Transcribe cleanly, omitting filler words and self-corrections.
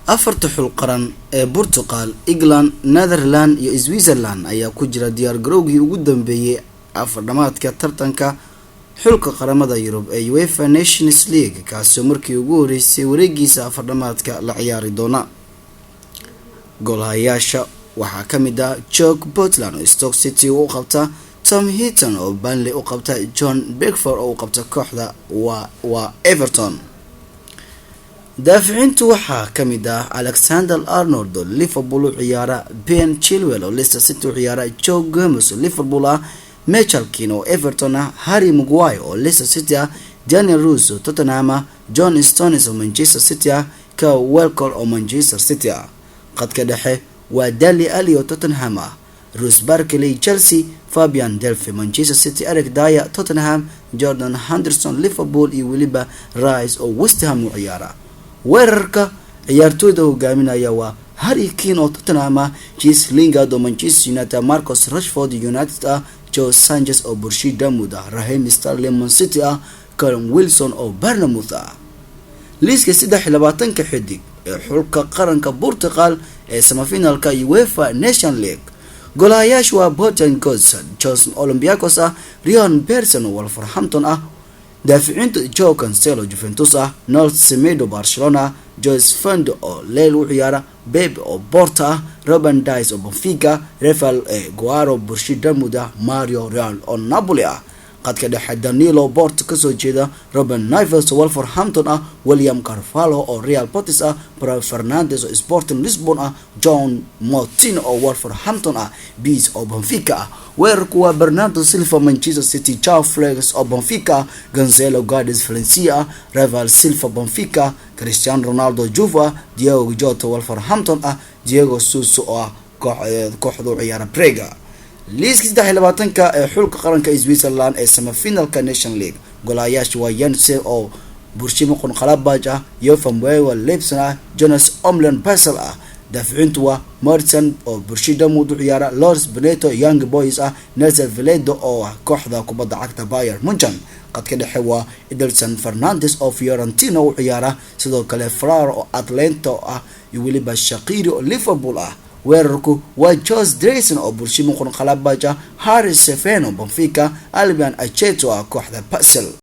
afarta xul qaran ee Portugal, England, Netherlands iyo Switzerland ayaa ku jira diyaar garowgii ugu dambeeyay afardhamaadka tartanka xulka qaramada Yurub ee UEFA Nations League kaasoo markii ugu horeysay wareegiisa afardhamaadka la ciyaari doona. Goolahayaasha waxaa kamid ah Jock Portland oo Stoke City u qabta, Tom Heaton oo Burnley u qabta, John Beckford oo u qabta kooxda waa Everton. daaficintu waxaa kamid ah Alexander Arnold oo Liverpool u ciyaara, Ben Chilwell oo Leicester City u ciyaara, Joe Gomez oo Liverpool ah, Michael Keane oo Everton ah, Harry Maguire oo Leicester City ah, Daniel Rose oo Tottenham ah, John Stones oo Manchester City ah, Kyle Walker oo Manchester City ah. qadka dhexe waa Dele Alli oo Tottenham ah, Ross Barkley Chelsea, Fabian Delphi Manchester City, Eric Dyer Tottenham, Jordan Henderson Liverpool iyo weliba Rice oo West Ham u ciyaara. weerarka ciyaartooyda hogaaminaya waa Harry Kane oo Tottenham ah, Jesse Lingard oo Manchester United, Marcus Rashford United ah, Joe Sanchez oo Borussia Dortmund ah, Raheem Sterling Man City ah, Callum Wilson oo Bournemouth ah. liiska 23 xidig ee xulka qaranka Portugal ee semifinalka UEFA Nations League. goolahayaashu waa Bojan Godson, Jose Olympiacos ah, Ryan Persson oo Wolverhampton ah, daaficinta Joao Cancelo Juventus ah, Nuno Semedo Barcelona, Jose Fando oo Lille u ciyaara, Pepe oo Porto ah, Ruben Dias oo Benfica, Rafael Guerreiro Borussia Dortmund ah, Mario Real oo Napoli ah. qadka dhexe Danilo Porto kasoo jeeda, Ruben Neves oo Wolverhampton ah, William Carvalho oo Real Betis ah, Bruno Fernandes oo Sporting Lisbon ah, John Moutinho oo Wolverhampton ah, Bees oo Benfica ah. weerarku waa Bernardo Silva Manchester City, Joao Felix oo Benfica, Gonzalo Guedes Valencia ah, Rafael Silva Benfica, Cristiano Ronaldo Juve, Diogo Jota Wolverhampton ah, Diego Sousa oo kooxda u ciyaara Braga. liiska 23 ee xulka qaranka Switzerland ee semifinalka Nations League. goolahayaashu waa Jensen oo Borussia Mönchengladbach ah, Joachim Weah Leipzig ah, Jonas Omlin Basel ah. daaficintu waa Martin oo Borussia Dortmund u ciyaara, Loris Benito Young Boys ah, Nelson Valedo oo kooxda kubadda cagta Bayern Munchen. qadka dhexe waa Ederson Fernandes oo Fiorentina u ciyaara, sidoo kale Ferrari oo Atlanta ah iyo weliba Shaqiri oo Liverpool ah. weerarku waa Jose Dreyson oo Borussia Mönchengladbach ah, Haris Seferin oo Benfica, Albion Acheto oo kooxda Basel.